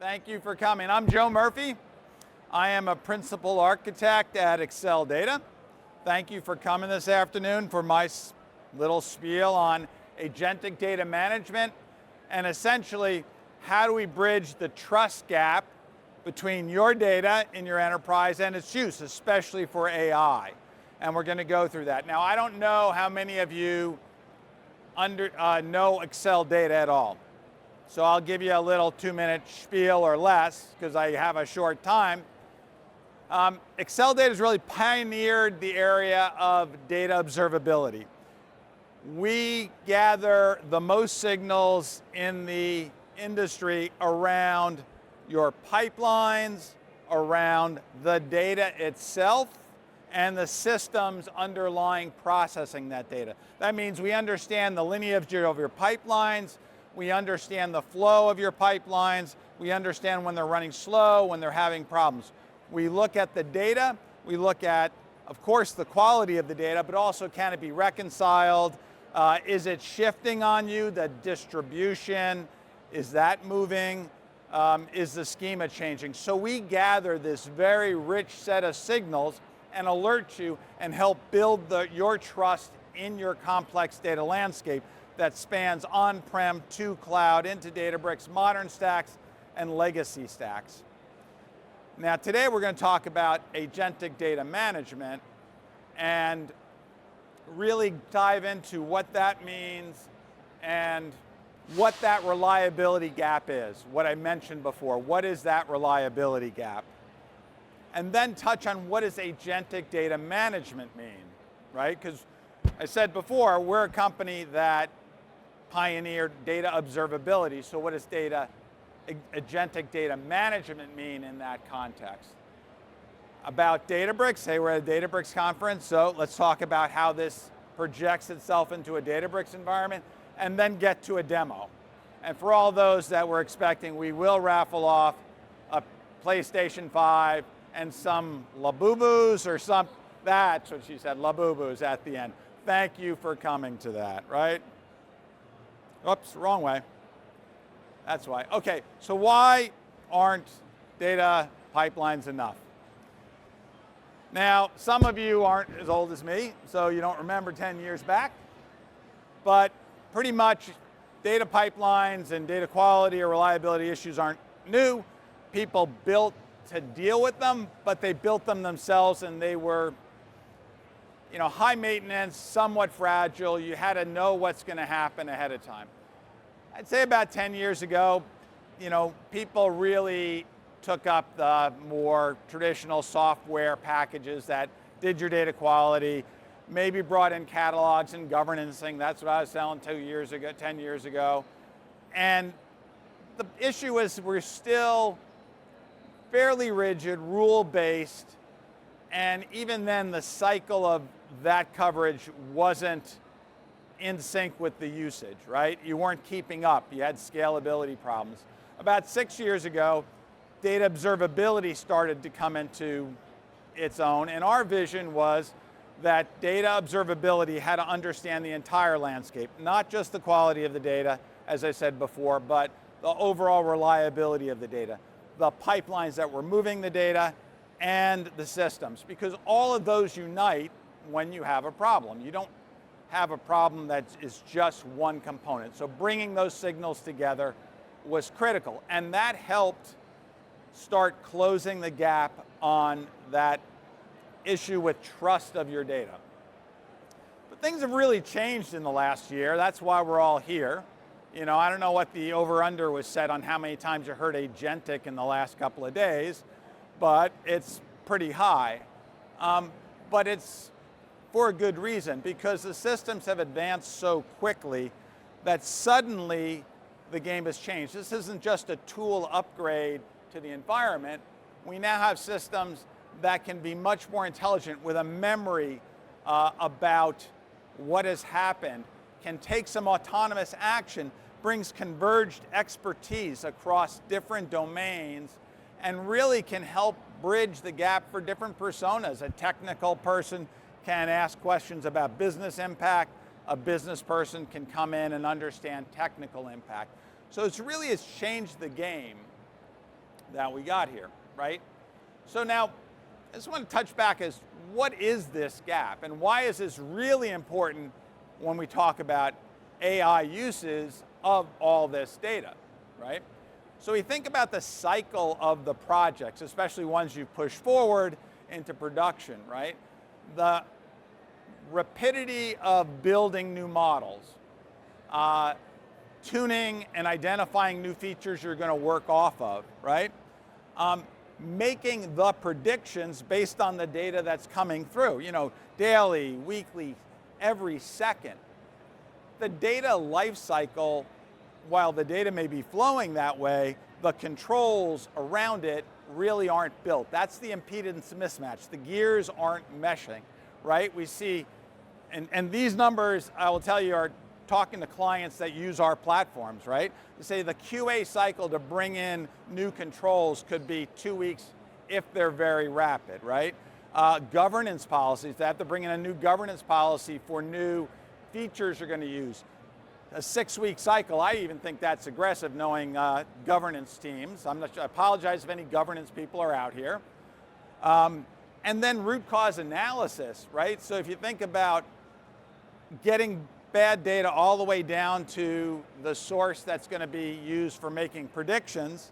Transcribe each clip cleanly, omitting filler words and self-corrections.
Thank you for coming. I'm Joe Murphy. I am a principal architect at Acceldata. Thank you for coming this afternoon for my little spiel on agentic data management and essentially how do we bridge the trust gap between your data in your enterprise and its use, especially for AI. And we're going to go through that. Now, I don't know how many of you know Acceldata at all. So I'll give you a little 2-minute spiel or less because I have a short time. Acceldata has really pioneered the area of data observability. We gather the most signals in the industry around your pipelines, around the data itself, and the systems underlying processing that data. That means we understand the lineage of your pipelines, we understand the flow of your pipelines, we understand when they're running slow, when they're having problems. We look at the data, we look at, of course, the quality of the data, but also can it be reconciled? Is it shifting on you, the distribution? Is that moving? Is the schema changing? So we gather this very rich set of signals and alert you and help build your trust in your complex data landscape that spans on-prem to cloud into Databricks, modern stacks, and legacy stacks. Now today we're going to talk about agentic data management and really dive into what that means and what that reliability gap is, what I mentioned before. What is that reliability gap? And then touch on what does agentic data management mean, right? Because I said before, we're a company that pioneered data observability. So what does agentic data management mean in that context? About Databricks, hey, we're at a Databricks conference, so let's talk about how this projects itself into a Databricks environment, and then get to a demo. And for all those that we're expecting, we will raffle off a PlayStation 5 and some Labubus or some, that's what she said, Labubus at the end. Thank you for coming to that, right? Oops, wrong way. That's why. Okay, so why aren't data pipelines enough? Now, some of you aren't as old as me, so you don't remember 10 years back, but pretty much data pipelines and data quality or reliability issues aren't new. People built to deal with them, but they built them themselves and they were high maintenance, somewhat fragile. You had to know what's going to happen ahead of time. I'd say about 10 years ago, people really took up the more traditional software packages that did your data quality, maybe brought in catalogs and governancing. That's what I was selling 10 years ago. And the issue is we're still fairly rigid, rule-based, and even then the cycle of that coverage wasn't in sync with the usage, right? You weren't keeping up. You had scalability problems. About 6 years ago, data observability started to come into its own, and our vision was that data observability had to understand the entire landscape, not just the quality of the data, as I said before, but the overall reliability of the data, the pipelines that were moving the data, and the systems, because all of those unite when you have a problem. You don't have a problem that is just one component. So bringing those signals together was critical, and that helped start closing the gap on that issue with trust of your data. But things have really changed in the last year. That's why we're all here. I don't know what the over-under was set on how many times you heard agentic in the last couple of days, but it's pretty high. But it's for a good reason, because the systems have advanced so quickly that suddenly the game has changed. This isn't just a tool upgrade to the environment. We now have systems that can be much more intelligent with a memory about what has happened, can take some autonomous action, brings converged expertise across different domains, and really can help bridge the gap for different personas. A technical person can ask questions about business impact. A business person can come in and understand technical impact. So it's changed the game. that we got here, right? So now, I just want to touch back as what is this gap and why is this really important when we talk about AI uses of all this data, right? So we think about the cycle of the projects, especially ones you push forward into production, right? The rapidity of building new models, tuning and identifying new features you're going to work off of, right? Making the predictions based on the data that's coming through, daily, weekly, every second. The data lifecycle, while the data may be flowing that way, the controls around it really aren't built. That's the impedance mismatch. The gears aren't meshing, right? We see, and these numbers, I will tell you, are talking to clients that use our platforms, right? To say the QA cycle to bring in new controls could be 2 weeks if they're very rapid, right? Governance policies, they have to bring in a new governance policy for new features you're going to use. A 6-week cycle, I even think that's aggressive knowing governance teams. I apologize if any governance people are out here. And then root cause analysis, right? So if you think about getting bad data all the way down to the source that's going to be used for making predictions.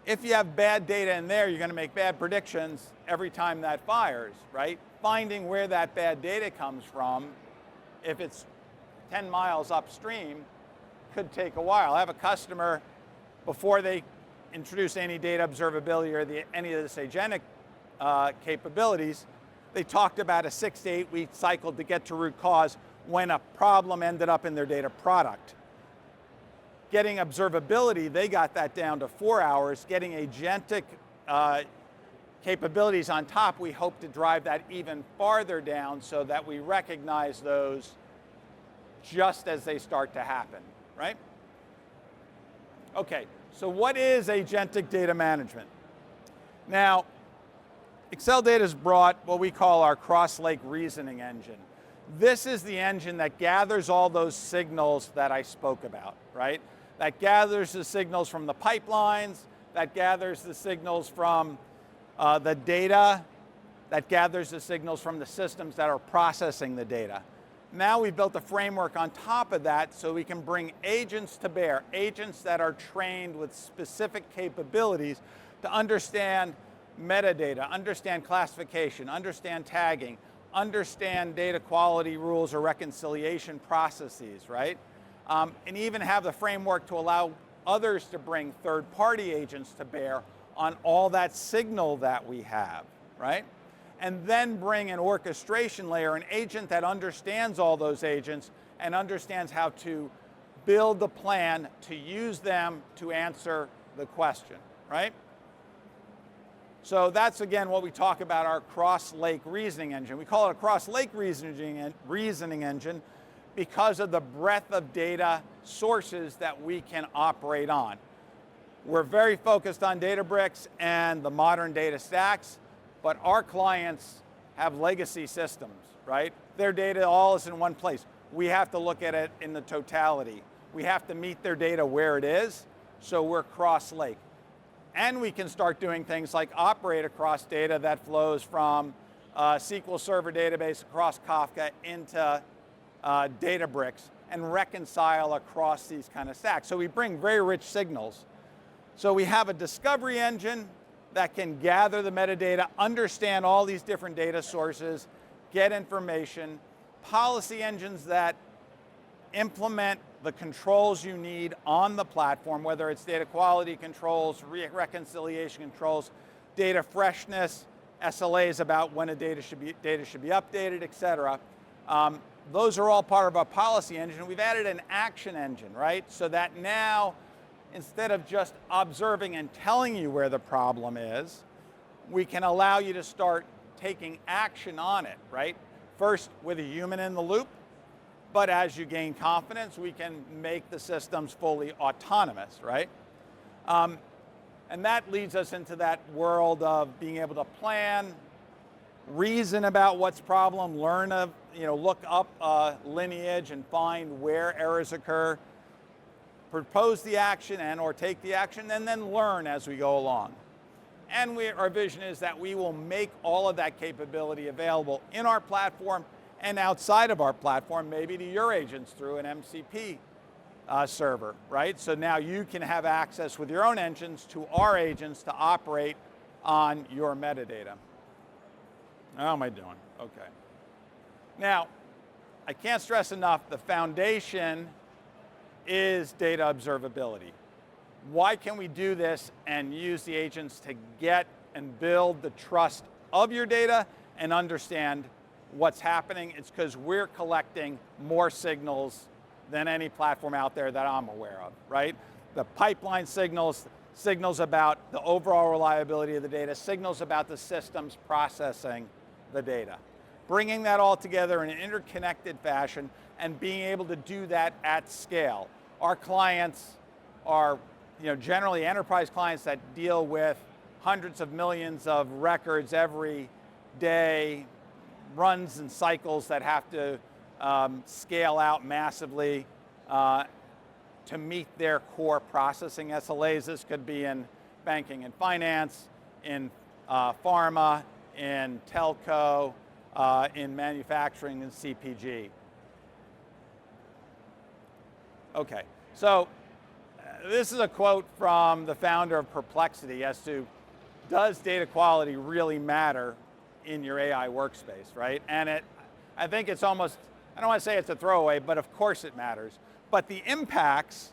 If you have bad data in there, you're going to make bad predictions every time that fires, right? Finding where that bad data comes from, if it's 10 miles upstream, could take a while. I have a customer, before they introduce any data observability or any of this agentic capabilities, they talked about a 6 to 8 week cycle to get to root cause when a problem ended up in their data product. Getting observability, they got that down to 4 hours. Getting agentic capabilities on top, we hope to drive that even farther down so that we recognize those just as they start to happen, right? Okay, so what is agentic data management? Now, Acceldata has brought what we call our cross-lake reasoning engine. This is the engine that gathers all those signals that I spoke about, right? That gathers the signals from the pipelines, that gathers the signals from the data, that gathers the signals from the systems that are processing the data. Now we've built a framework on top of that so we can bring agents to bear, agents that are trained with specific capabilities to understand metadata, understand classification, understand tagging, understand data quality rules or reconciliation processes, right? And even have the framework to allow others to bring third-party agents to bear on all that signal that we have, right? And then bring an orchestration layer, an agent that understands all those agents and understands how to build the plan to use them to answer the question, right? So that's, again, what we talk about our cross-lake reasoning engine. We call it a cross-lake reasoning engine because of the breadth of data sources that we can operate on. We're very focused on Databricks and the modern data stacks, but our clients have legacy systems, right? Their data all is in one place. We have to look at it in the totality. We have to meet their data where it is, so we're cross-lake. And we can start doing things like operate across data that flows from SQL Server database across Kafka into Databricks and reconcile across these kind of stacks. So we bring very rich signals. So we have a discovery engine that can gather the metadata, understand all these different data sources, get information, policy engines that implement the controls you need on the platform, whether it's data quality controls, reconciliation controls, data freshness, SLAs about when data should be updated, et cetera. Those are all part of our policy engine. We've added an action engine, right? So that now, instead of just observing and telling you where the problem is, we can allow you to start taking action on it, right? First, with a human in the loop, but as you gain confidence, we can make the systems fully autonomous, right? And that leads us into that world of being able to plan, reason about what's problem, look up lineage and find where errors occur, propose the action and or take the action, and then learn as we go along. And our vision is that we will make all of that capability available in our platform and outside of our platform, maybe to your agents through an MCP server, right? So now you can have access with your own engines to our agents to operate on your metadata. How am I doing? Okay. Now, I can't stress enough, the foundation is data observability. Why can we do this and use the agents to get and build the trust of your data and understand what's happening? It's because we're collecting more signals than any platform out there that I'm aware of, right? The pipeline signals about the overall reliability of the data, signals about the systems processing the data. Bringing that all together in an interconnected fashion and being able to do that at scale. Our clients are generally enterprise clients that deal with hundreds of millions of records every day, runs and cycles that have to scale out massively to meet their core processing SLAs. This could be in banking and finance, in pharma, in telco, in manufacturing and CPG. Okay, so this is a quote from the founder of Perplexity as to, does data quality really matter in your AI workspace, right? And I think it's almost, I don't want to say it's a throwaway, but of course it matters. But the impacts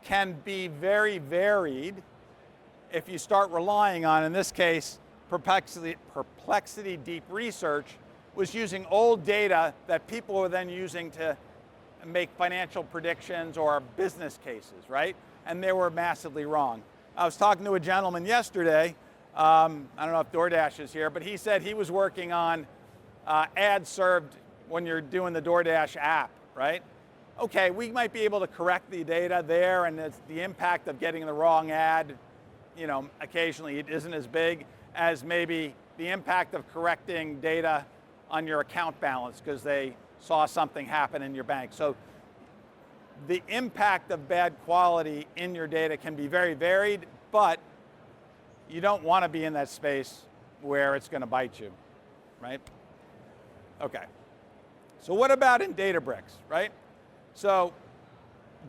can be very varied if you start relying on, in this case, Perplexity Deep Research was using old data that people were then using to make financial predictions or business cases, right? And they were massively wrong. I was talking to a gentleman yesterday, I don't know if DoorDash is here, but he said he was working on ads served when you're doing the DoorDash app, right? Okay, we might be able to correct the data there, and the impact of getting the wrong ad, occasionally it isn't as big as maybe the impact of correcting data on your account balance because they saw something happen in your bank. So the impact of bad quality in your data can be very varied, but you don't want to be in that space where it's going to bite you, right? Okay. So what about in Databricks, right? So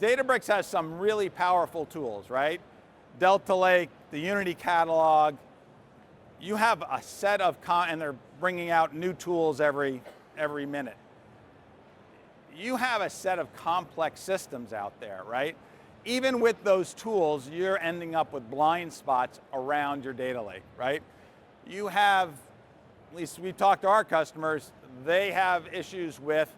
Databricks has some really powerful tools, right? Delta Lake, the Unity catalog. You have a set of, and they're bringing out new tools every minute. You have a set of complex systems out there, right? Even with those tools, you're ending up with blind spots around your data lake, right? You have, at least we've talked to our customers, they have issues with,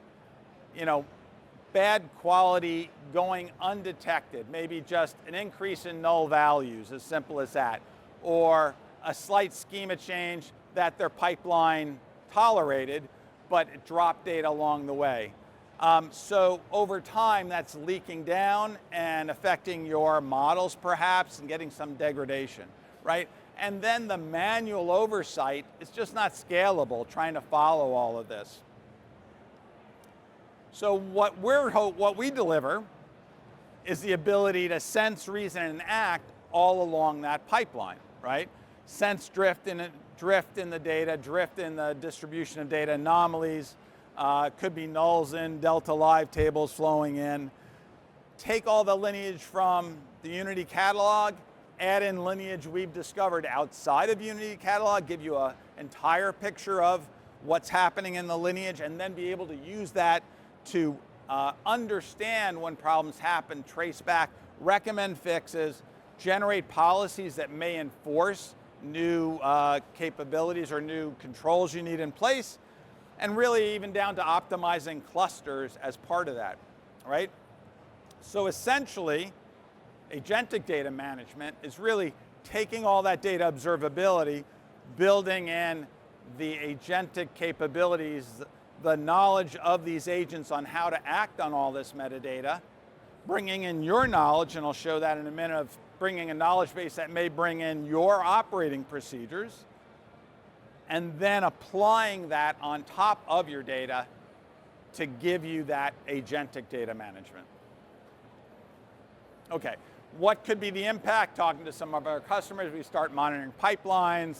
bad quality going undetected, maybe just an increase in null values, as simple as that, or a slight schema change that their pipeline tolerated, but it dropped data along the way. So over time, that's leaking down and affecting your models perhaps and getting some degradation, right? And then the manual oversight is just not scalable, trying to follow all of this. So what we deliver is the ability to sense, reason, and act all along that pipeline, right? Sense drift in the data, drift in the distribution of data, anomalies, could be nulls in, delta live tables flowing in. Take all the lineage from the Unity catalog, add in lineage we've discovered outside of Unity catalog, give you an entire picture of what's happening in the lineage, and then be able to use that to understand when problems happen, trace back, recommend fixes, generate policies that may enforce new capabilities or new controls you need in place, and really even down to optimizing clusters as part of that, right? So essentially, agentic data management is really taking all that data observability, building in the agentic capabilities, the knowledge of these agents on how to act on all this metadata, bringing in your knowledge, and I'll show that in a minute, of bringing a knowledge base that may bring in your operating procedures, and then applying that on top of your data to give you that agentic data management. Okay, what could be the impact? Talking to some of our customers, we start monitoring pipelines,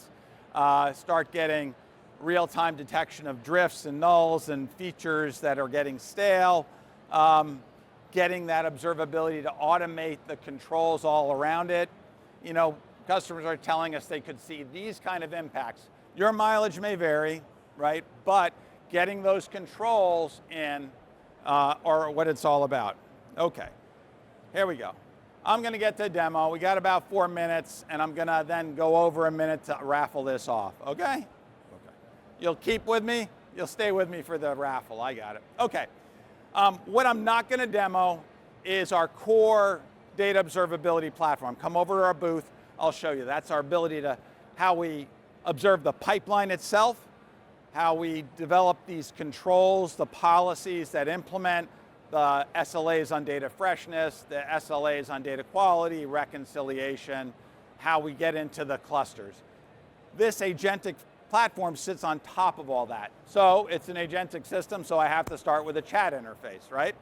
start getting real-time detection of drifts and nulls and features that are getting stale, getting that observability to automate the controls all around it. You know, customers are telling us they could see these kind of impacts. Your mileage may vary, right? But getting those controls in are what it's all about. Okay, here we go. I'm gonna get to a demo. We got about 4 minutes, and I'm gonna then go over a minute to raffle this off, okay? Okay. You'll keep with me? You'll stay with me for the raffle, I got it. Okay, what I'm not gonna demo is our core data observability platform. Come over to our booth, I'll show you. That's our ability to, how we observe the pipeline itself, how we develop these controls, the policies that implement the SLAs on data freshness, the SLAs on data quality, reconciliation, how we get into the clusters. This agentic platform sits on top of all that. So it's an agentic system, so I have to start with a chat interface, right?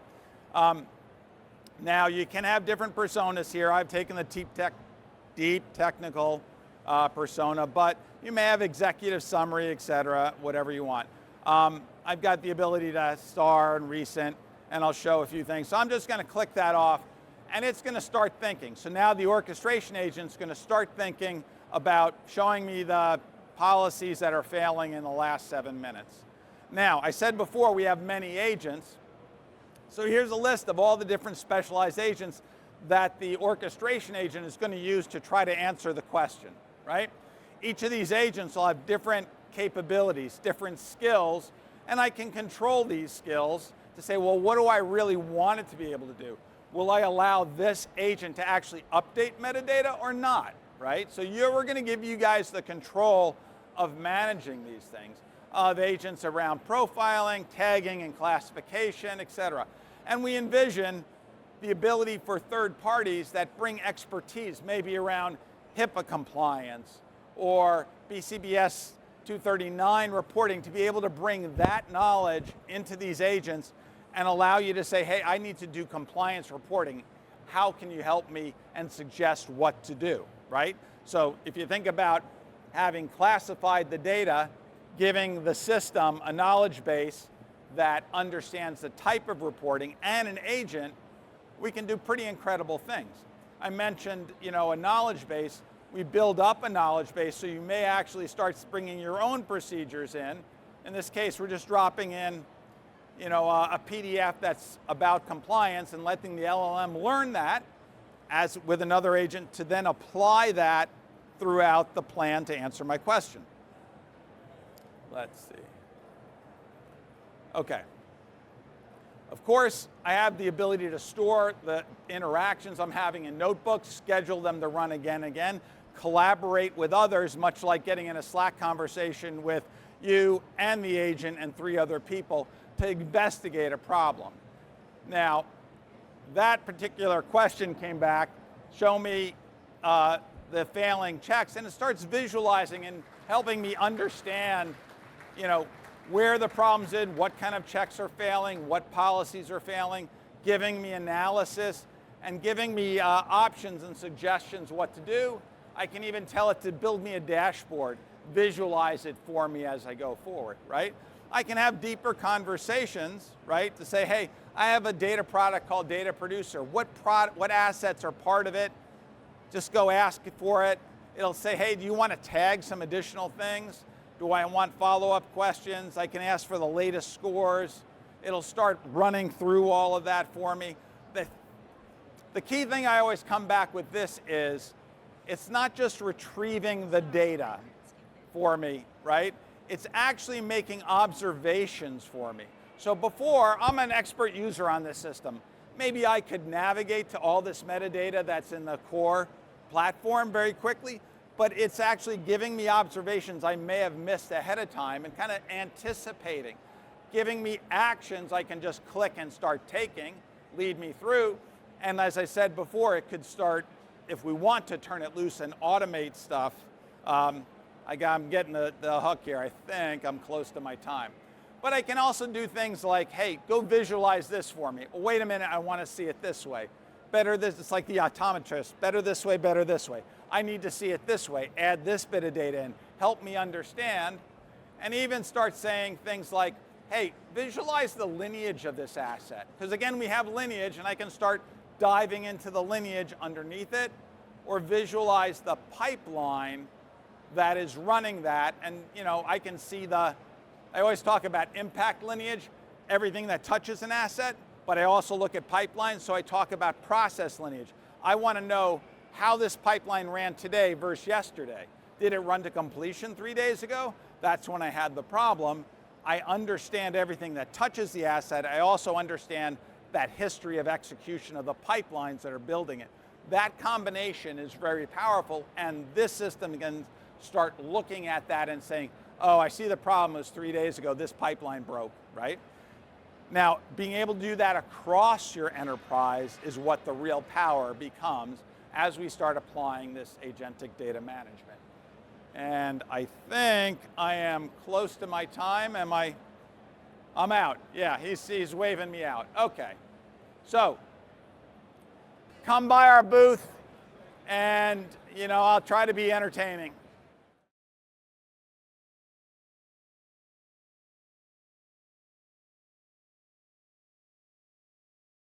Now you can have different personas here. I've taken the deep technical persona, but you may have executive summary, etc., whatever you want. I've got the ability to star and recent, and I'll show a few things. So I'm just going to click that off, and it's going to start thinking. So now the orchestration agent's going to start thinking about showing me the policies that are failing in the last 7 minutes. Now, I said before we have many agents. So here's a list of all the different specialized agents that the orchestration agent is going to use to try to answer the question, right? Each of these agents will have different capabilities, different skills, and I can control these skills to say, well, what do I really want it to be able to do? Will I allow this agent to actually update metadata or not, right? So we're going to give you guys the control of managing these things, of agents around profiling, tagging, and classification, etc. And we envision the ability for third parties that bring expertise, maybe around HIPAA compliance or BCBS 239 reporting, to be able to bring that knowledge into these agents and allow you to say, hey, I need to do compliance reporting. How can you help me, and suggest what to do, right? So if you think about having classified the data, giving the system a knowledge base that understands the type of reporting and an agent, we can do pretty incredible things. I mentioned, you know, a knowledge base. We build up a knowledge base, so you may actually start bringing your own procedures in. In this case, we're just dropping in, you know, a PDF that's about compliance and letting the LLM learn that as with another agent to then apply that throughout the plan to answer my question. Let's see. Okay. Of course, I have the ability to store the interactions I'm having in notebooks, schedule them to run again and again, collaborate with others, much like getting in a Slack conversation with you and the agent and 3 other people to investigate a problem. Now, that particular question came back, show me the failing checks, and it starts visualizing and helping me understand, you know, where the problem's in, what kind of checks are failing, what policies are failing, giving me analysis, and giving me options and suggestions what to do. I can even tell it to build me a dashboard, visualize it for me as I go forward, right? I can have deeper conversations, right, to say, hey, I have a data product called Data Producer. What assets are part of it? Just go ask for it. It'll say, hey, do you want to tag some additional things? Do I want follow-up questions? I can ask for the latest scores. It'll start running through all of that for me. The key thing I always come back with this is, it's not just retrieving the data for me, right? It's actually making observations for me. So before, I'm an expert user on this system. Maybe I could navigate to all this metadata that's in the core platform very quickly, but it's actually giving me observations I may have missed ahead of time and kind of anticipating, giving me actions I can just click and start taking, lead me through. And as I said before, it could start, if we want to turn it loose and automate stuff. I'm getting the hook here. I think I'm close to my time. But I can also do things like, hey, go visualize this for me. Oh, wait a minute, I want to see it this way. better this, it's like the optometrist, better this way, better this way. I need to see it this way, add this bit of data in, help me understand, and even start saying things like, hey, visualize the lineage of this asset. Because again, we have lineage, and I can start diving into the lineage underneath it, or visualize the pipeline that is running that, and I can see I always talk about impact lineage, everything that touches an asset, but I also look at pipelines, so I talk about process lineage. I want to know how this pipeline ran today versus yesterday. Did it run to completion 3 days ago? That's when I had the problem. I understand everything that touches the asset. I also understand that history of execution of the pipelines that are building it. That combination is very powerful, and this system can start looking at that and saying, oh, I see the problem was 3 days ago, this pipeline broke, right? Now, being able to do that across your enterprise is what the real power becomes as we start applying this agentic data management. And I think I am close to my time. I'm out. Yeah, he's waving me out. Okay. So, come by our booth and, I'll try to be entertaining.